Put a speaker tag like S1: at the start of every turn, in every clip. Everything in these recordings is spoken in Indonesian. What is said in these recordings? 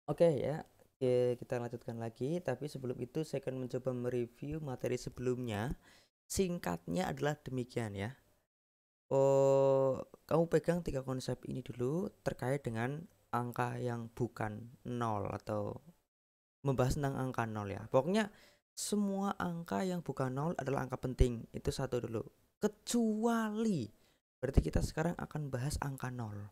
S1: Oke ya, kita lanjutkan lagi. Tapi sebelum itu saya akan mencoba mereview materi sebelumnya. Singkatnya adalah demikian ya. Kamu pegang 3 konsep ini dulu terkait dengan angka yang bukan nol atau membahas tentang angka nol ya. Pokoknya semua angka yang bukan nol adalah angka penting. Itu satu dulu. Kecuali berarti kita sekarang akan bahas angka nol.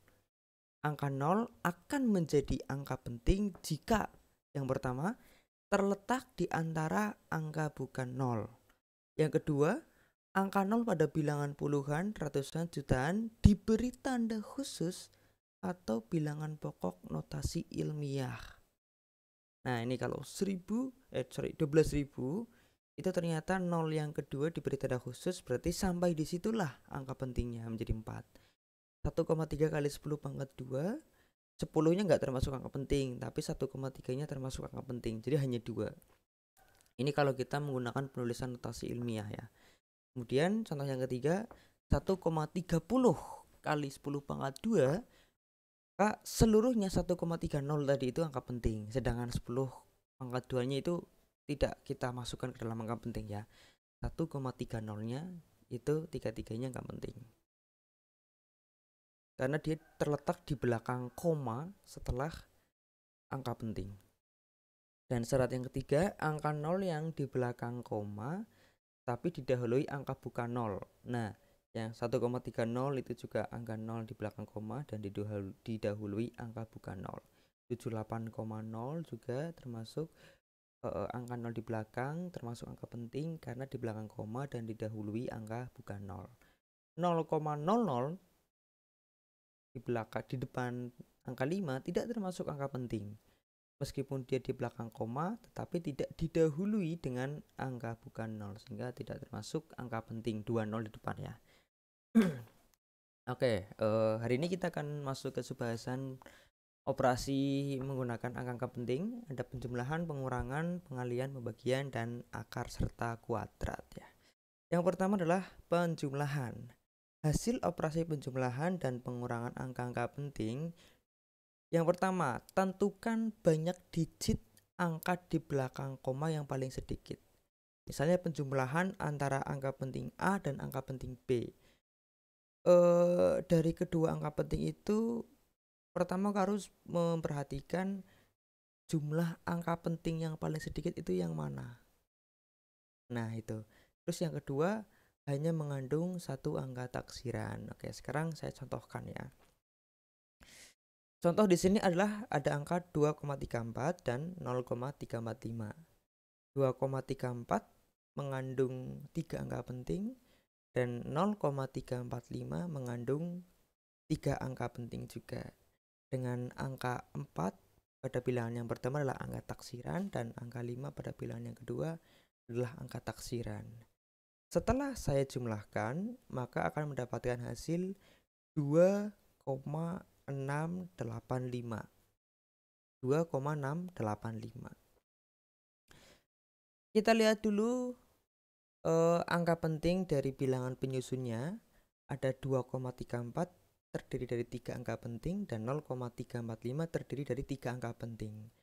S1: Angka nol akan menjadi angka penting jika yang pertama terletak di antara angka bukan nol. Yang kedua, angka nol pada bilangan puluhan, ratusan, jutaan diberi tanda khusus atau bilangan pokok notasi ilmiah. Nah, ini kalau 12.000 itu ternyata nol yang kedua diberi tanda khusus, berarti sampai disitulah angka pentingnya menjadi 4. 1,3 kali 10 pangkat 2, 10-nya nggak termasuk angka penting, tapi 1,3-nya termasuk angka penting, jadi hanya 2. Ini kalau kita menggunakan penulisan notasi ilmiah ya. Kemudian contoh yang ketiga, 1,30 kali 10 pangkat 2, maka seluruhnya 1,30 tadi itu angka penting, sedangkan 10 pangkat 2-nya itu tidak kita masukkan ke dalam angka penting ya. 1,30-nya itu 3-3-nya angka penting, karena dia terletak di belakang koma setelah angka penting. Dan syarat yang ketiga, angka 0 yang di belakang koma tapi didahului angka bukan 0. Nah, yang 1,30 itu juga angka 0 di belakang koma dan didahului angka bukan 0. 78,0 juga termasuk angka 0 di belakang, termasuk angka penting karena di belakang koma dan didahului angka bukan 0. 0,00 di belakang di depan angka 5 tidak termasuk angka penting. Meskipun dia di belakang koma, tetapi tidak didahului dengan angka bukan 0, sehingga tidak termasuk angka penting 20 di depan ya. Oke, hari ini kita akan masuk ke pembahasan operasi menggunakan angka-angka penting. Ada penjumlahan, pengurangan, pengalihan, pembagian, dan akar serta kuadrat ya. Yang pertama adalah penjumlahan. Hasil operasi penjumlahan dan pengurangan angka-angka penting. Yang pertama, tentukan banyak digit angka di belakang koma yang paling sedikit. Misalnya penjumlahan antara angka penting A dan angka penting B. Dari kedua angka penting itu, pertama harus memperhatikan jumlah angka penting yang paling sedikit itu yang mana. Nah itu. Terus yang kedua, hanya mengandung satu angka taksiran. Oke, sekarang saya contohkan ya. Contoh di sini adalah ada angka 2,34 dan 0,345. 2,34 mengandung 3 angka penting dan 0,345 mengandung 3 angka penting juga. Dengan angka 4 pada bilangan yang pertama adalah angka taksiran dan angka 5 pada bilangan yang kedua adalah angka taksiran. Setelah saya jumlahkan, maka akan mendapatkan hasil 2,685. 2,685. Kita lihat dulu angka penting dari bilangan penyusunnya. Ada 2,34 terdiri dari 3 angka penting dan 0,345 terdiri dari 3 angka penting.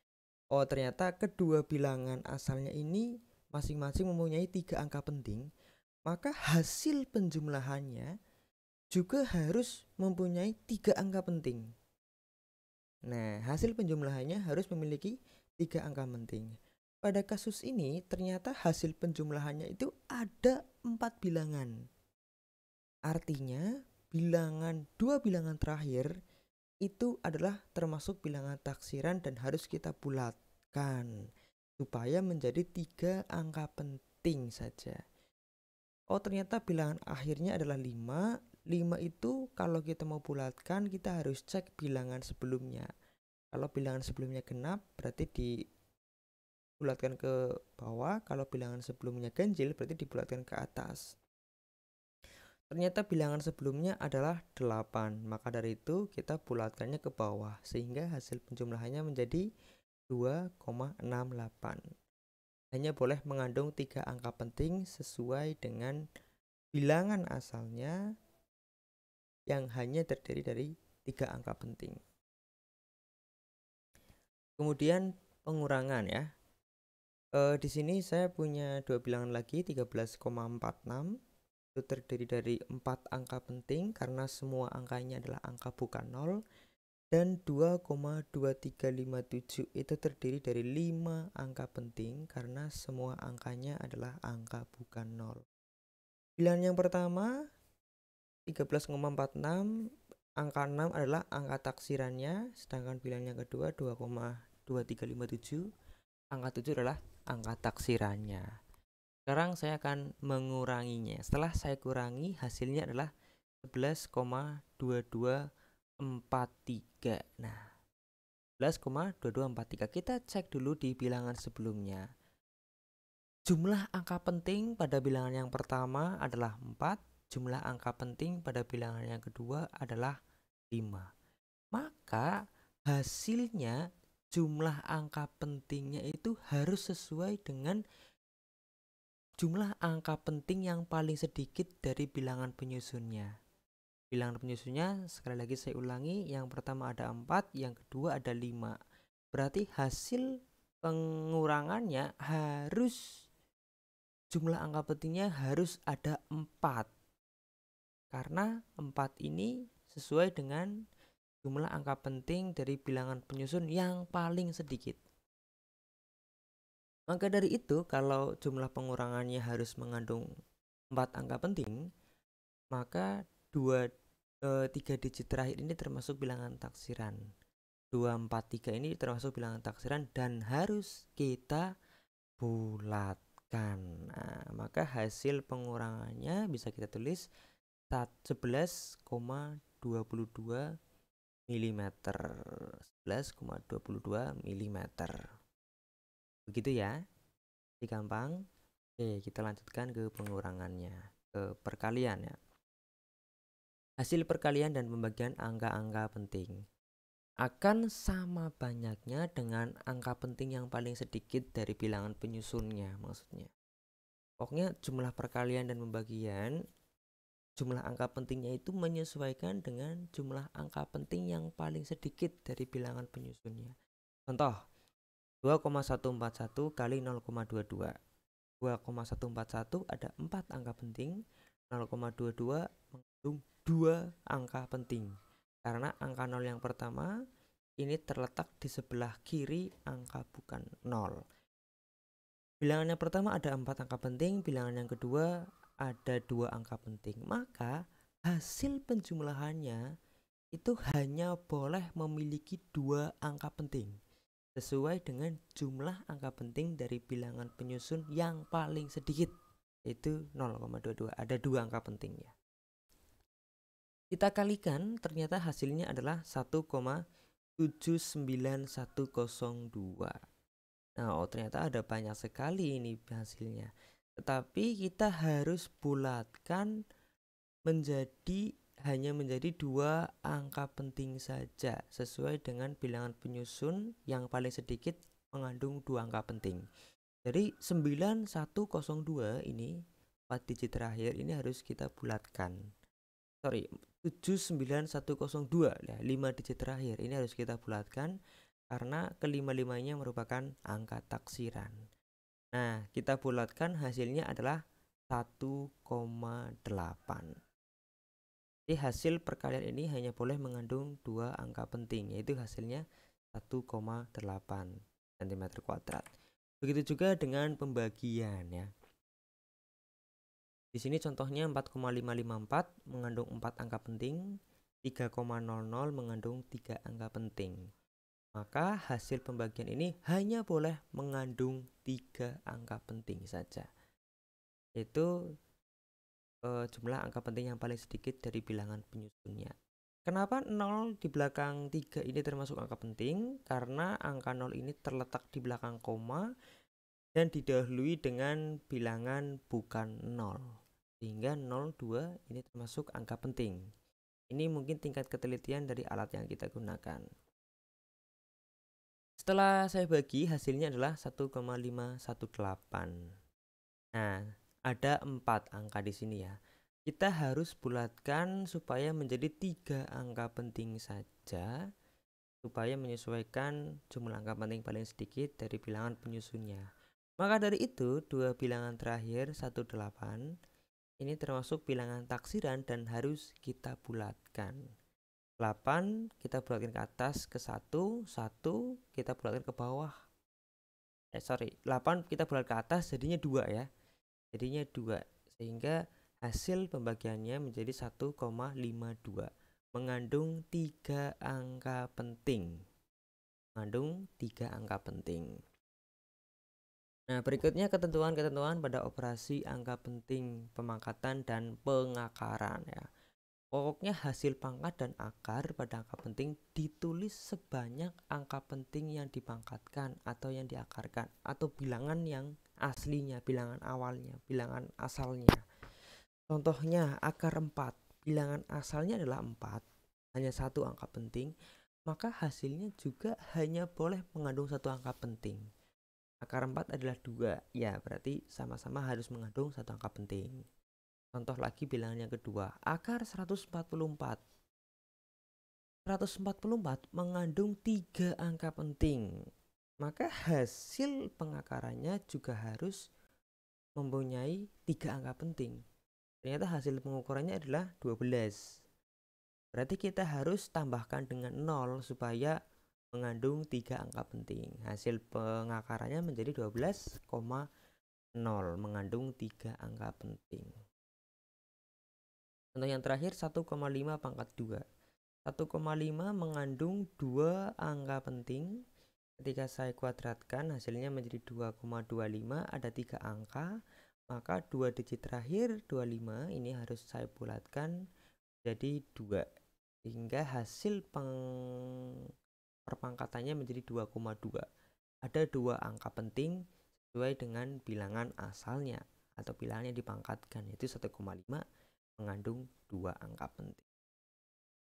S1: Oh, ternyata kedua bilangan asalnya ini masing-masing mempunyai 3 angka penting, maka hasil penjumlahannya juga harus mempunyai 3 angka penting. Nah, hasil penjumlahannya harus memiliki 3 angka penting. Pada kasus ini ternyata hasil penjumlahannya itu ada 4 bilangan. Artinya dua bilangan terakhir itu adalah termasuk bilangan taksiran dan harus kita bulatkan supaya menjadi 3 angka penting saja. Oh, ternyata bilangan akhirnya adalah 5. 5 itu kalau kita mau bulatkan kita harus cek bilangan sebelumnya. Kalau bilangan sebelumnya genap berarti dibulatkan ke bawah, kalau bilangan sebelumnya ganjil berarti dibulatkan ke atas. Ternyata bilangan sebelumnya adalah 8, maka dari itu kita bulatkannya ke bawah sehingga hasil penjumlahannya menjadi 2,68. Hanya boleh mengandung 3 angka penting sesuai dengan bilangan asalnya yang hanya terdiri dari 3 angka penting. Kemudian pengurangan ya. Di sini saya punya dua bilangan lagi, 13,46 itu terdiri dari 4 angka penting karena semua angkanya adalah angka bukan 0, dan 2,2357 itu terdiri dari 5 angka penting karena semua angkanya adalah angka bukan 0. Bilangan yang pertama 13,46, angka 6 adalah angka taksirannya, sedangkan bilangan yang kedua 2,2357, angka 7 adalah angka taksirannya. Sekarang saya akan menguranginya. Setelah saya kurangi, hasilnya adalah 11,2243. Nah, 11,2243. Kita cek dulu di bilangan sebelumnya. Jumlah angka penting pada bilangan yang pertama adalah 4. Jumlah angka penting pada bilangan yang kedua adalah 5. Maka hasilnya jumlah angka pentingnya itu harus sesuai dengan jumlah angka penting yang paling sedikit dari bilangan penyusunnya. Bilangan penyusunnya sekali lagi saya ulangi, yang pertama ada 4, yang kedua ada 5. Berarti hasil pengurangannya harus jumlah angka pentingnya harus ada 4. Karena 4 ini sesuai dengan jumlah angka penting dari bilangan penyusun yang paling sedikit. Maka dari itu, kalau jumlah pengurangannya harus mengandung 4 angka penting, maka 3 digit terakhir ini termasuk bilangan taksiran. 243 ini termasuk bilangan taksiran dan harus kita bulatkan. Nah, maka hasil pengurangannya bisa kita tulis 11,22 mm. 11,22 mm. Begitu ya. Jadi gampang. Oke, kita lanjutkan ke pengurangannya, ke perkalian ya. Hasil perkalian dan pembagian angka-angka penting akan sama banyaknya dengan angka penting yang paling sedikit dari bilangan penyusunnya, maksudnya. Pokoknya jumlah perkalian dan pembagian, jumlah angka pentingnya itu menyesuaikan dengan jumlah angka penting yang paling sedikit dari bilangan penyusunnya. Contoh, 2,141 kali 0,22. 2,141 ada 4 angka penting, 0,22 mengandung 2 angka penting. Karena angka 0 yang pertama ini terletak di sebelah kiri angka bukan 0. Bilangan yang pertama ada 4 angka penting, bilangan yang kedua ada 2 angka penting. Maka hasil penjumlahannya itu hanya boleh memiliki 2 angka penting sesuai dengan jumlah angka penting dari bilangan penyusun yang paling sedikit, yaitu 0,22. Ada 2 angka pentingnya. Kita kalikan, ternyata hasilnya adalah 1,79102. Nah, ternyata ada banyak sekali ini hasilnya. Tetapi kita harus bulatkan hanya menjadi 2 angka penting saja sesuai dengan bilangan penyusun yang paling sedikit mengandung 2 angka penting. Jadi 9102 ini 4 digit terakhir ini harus kita bulatkan. 79102 ya, 5 digit terakhir ini harus kita bulatkan karena kelima-limanya merupakan angka taksiran. Nah, kita bulatkan hasilnya adalah 1,8. Jadi hasil perkalian ini hanya boleh mengandung 2 angka penting, yaitu hasilnya 1,8 cm². Begitu juga dengan pembagian ya. Di sini contohnya 4,554 mengandung 4 angka penting, 3,00 mengandung 3 angka penting. Maka hasil pembagian ini hanya boleh mengandung 3 angka penting saja, yaitu jumlah angka penting yang paling sedikit dari bilangan penyusunnya. Kenapa 0 di belakang 3 ini termasuk angka penting? Karena angka 0 ini terletak di belakang koma dan didahului dengan bilangan bukan 0, sehingga 02 ini termasuk angka penting. Ini mungkin tingkat ketelitian dari alat yang kita gunakan. Setelah saya bagi, hasilnya adalah 1,518. Nah, ada 4 angka di sini ya. Kita harus bulatkan supaya menjadi 3 angka penting saja supaya menyesuaikan jumlah angka penting paling sedikit dari bilangan penyusunnya. Maka dari itu, dua bilangan terakhir 18 ini termasuk bilangan taksiran dan harus kita bulatkan. 8 kita bulatkan ke atas ke 1, 1 kita bulatkan ke bawah. 8 kita bulat ke atas jadinya 2 ya. Jadinya 2 sehingga hasil pembagiannya menjadi 1,52. Mengandung 3 angka penting. Nah, berikutnya ketentuan-ketentuan pada operasi angka penting, pemangkatan dan pengakaran ya. Pokoknya hasil pangkat dan akar pada angka penting ditulis sebanyak angka penting yang dipangkatkan atau yang diakarkan, atau bilangan yang aslinya, bilangan awalnya, bilangan asalnya. Contohnya akar 4, bilangan asalnya adalah 4, hanya satu angka penting, maka hasilnya juga hanya boleh mengandung satu angka penting. Akar 4 adalah 2, ya berarti sama-sama harus mengandung satu angka penting. Contoh lagi bilangan yang kedua, akar 144. 144 mengandung 3 angka penting. Maka hasil pengakarannya juga harus mempunyai 3 angka penting. Ternyata hasil pengukurannya adalah 12. Berarti kita harus tambahkan dengan 0 supaya mengandung 3 angka penting. Hasil pengakarannya menjadi 12,0 mengandung 3 angka penting. Contoh yang terakhir 1,5 pangkat 2. 1,5 mengandung 2 angka penting. Ketika saya kuadratkan hasilnya menjadi 2,25, ada 3 angka, maka 2 digit terakhir 25 ini harus saya bulatkan jadi 2 sehingga hasil perpangkatannya menjadi 2,2. Ada 2 angka penting sesuai dengan bilangan asalnya atau bilangan yang dipangkatkan, yaitu 1,5 mengandung 2 angka penting.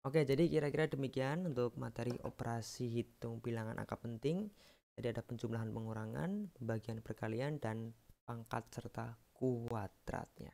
S1: Oke, jadi kira-kira demikian untuk materi operasi hitung bilangan angka penting. Jadi ada penjumlahan, pengurangan, pembagian, perkalian, dan pangkat serta kuadratnya.